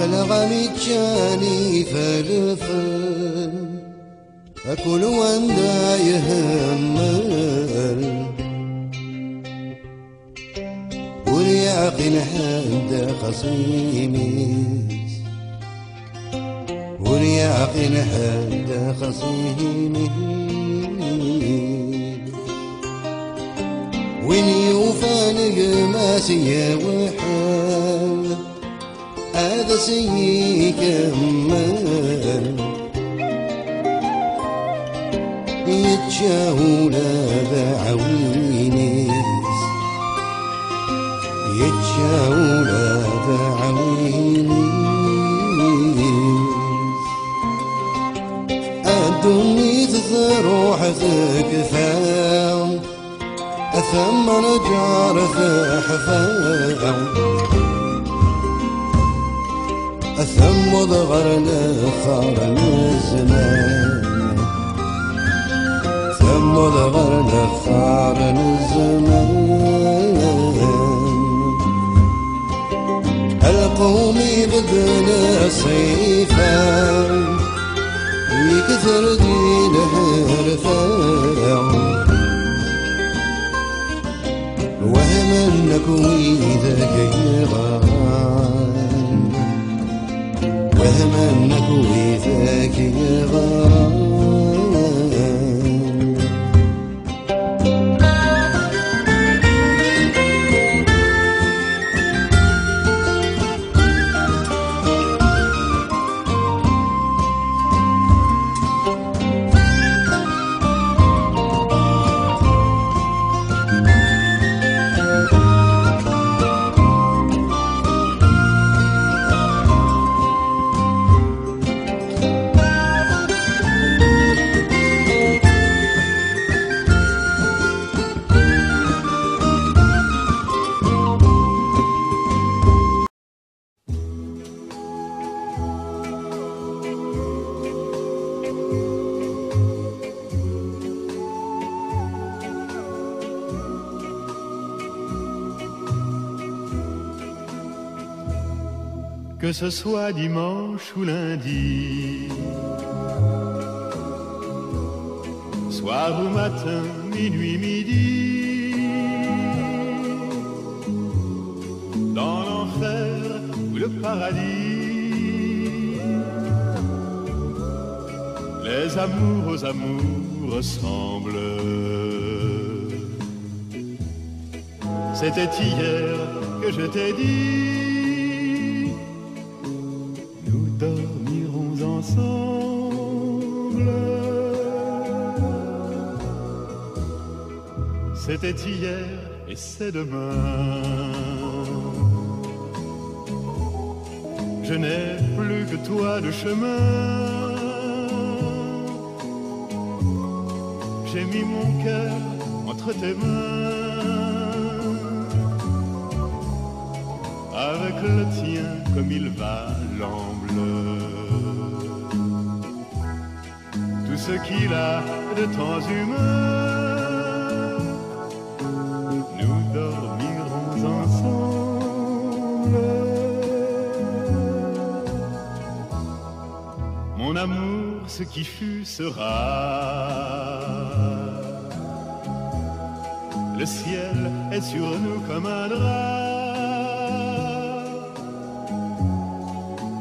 الغمي جاني فلفل أكل واندا يهمل وليعقل حد خصيمي وليعقل حد خصيمي وين يوفانق ماسية وحال هذا سيكمل يتجاهل بعوينيس يتجاهل بعوينيس الدنيا تروح تكفاو ثم نجار حفاو ثم ضغرنا خارن الزمان ثم ضغرنا خارن الزمان القومي بدنا صيفا يكثر دين حرفا وهم انك وإذا كيغان وهم انك وإذا كيغان Que ce soit dimanche ou lundi, soir ou matin, minuit, midi, dans l'enfer ou le paradis, les amours aux amours ressemblent. C'était hier que je t'ai dit, dormirons ensemble. C'était hier et c'est demain. Je n'ai plus que toi de chemin. J'ai mis mon cœur entre tes mains, avec le tien comme il va l'amble. Tout ce qu'il a de temps humain, nous dormirons ensemble. Mon amour, ce qui fut sera. Le ciel est sur nous comme un drap.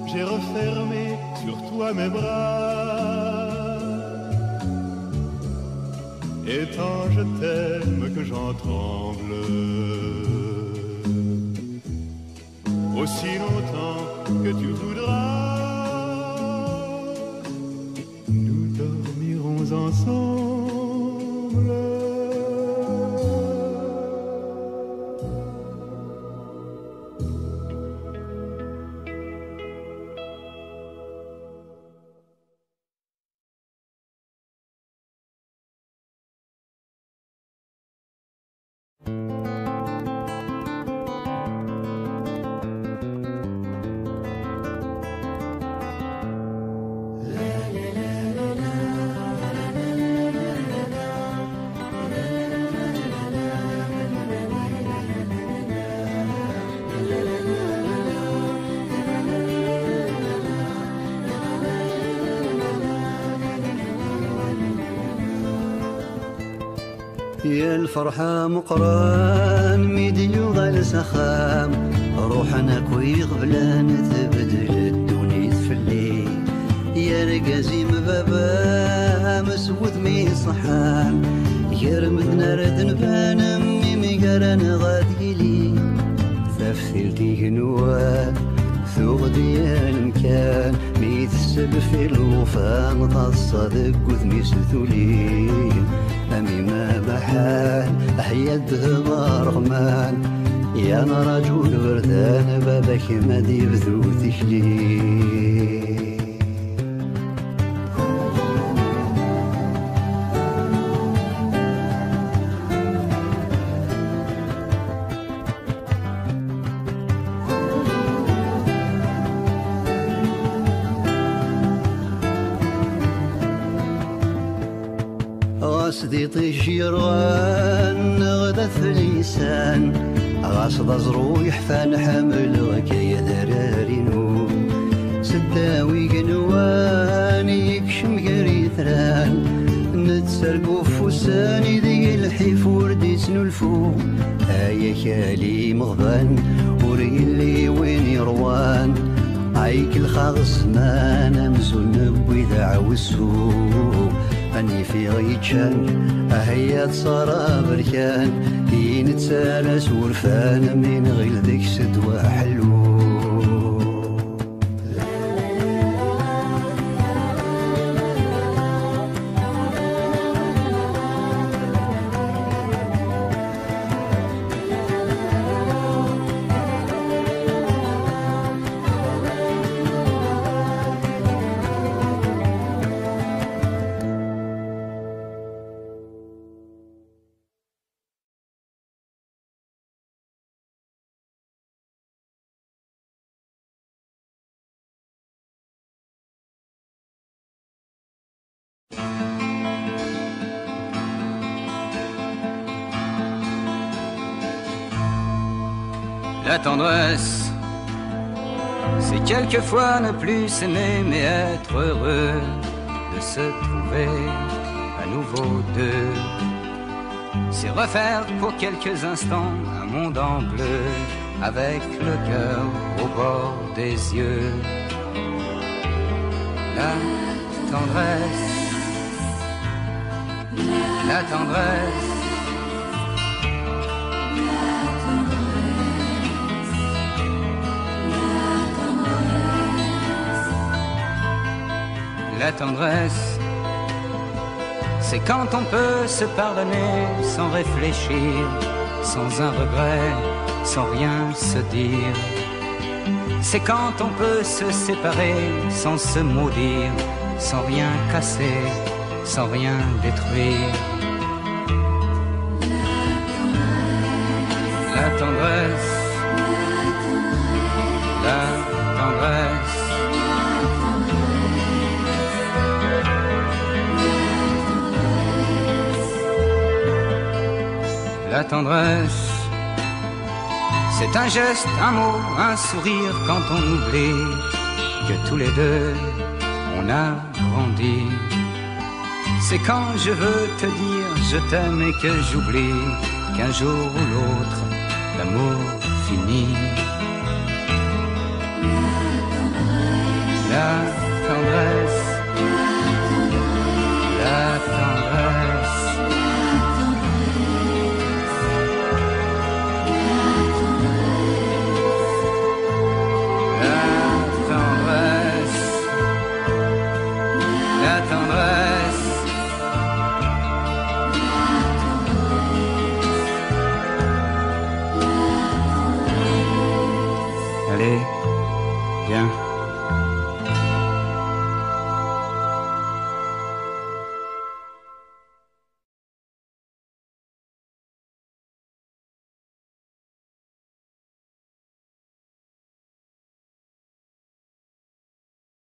J'ai refermé sur toi mes bras, et tant je t'aime que j'en tremble. Aussi longtemps que tu voudras, nous dormirons ensemble. يا الفرحة مقران ميديو غال سخام روحنا كوي غبلان تبدل الدنيا في الليل يا رقازي مبابا مسود مي صحان يا رمدنا رد نبان امي مقارن غاديلي ثفتلتي هنوات ثوغ ديال مكان ميتسب في الوفا تصدق وذمي ستولي أمي ما بحال أحيا الدهر رغمان يا أنا رجل بردان بابك ما دي بذو تكلي غاسدي طيشيران غدا ثليسان غاسد زرويح فان حمل غكايا درارينو سداوي قنوان يكشم قريثران نتسرقو فوساني ذي الحفور دي سنلفو هايا كالي مغبان وريلي وين يروان عيك الخاغس ما نمزل نبوي دعوسو أني في غيتشان أهيا تصارى بركان كي نتسالس ورفان من غير ذيك سدوى حلو La tendresse, c'est quelquefois ne plus s'aimer mais être heureux de se trouver à nouveau deux. C'est refaire pour quelques instants un monde en bleu avec le cœur au bord des yeux. La tendresse, la tendresse. La tendresse, c'est quand on peut se pardonner sans réfléchir, sans un regret, sans rien se dire. C'est quand on peut se séparer sans se maudire, sans rien casser, sans rien détruire. La tendresse, la tendresse. La tendresse, c'est un geste, un mot, un sourire quand on oublie que tous les deux on a grandi. C'est quand je veux te dire je t'aime et que j'oublie qu'un jour ou l'autre l'amour finit. La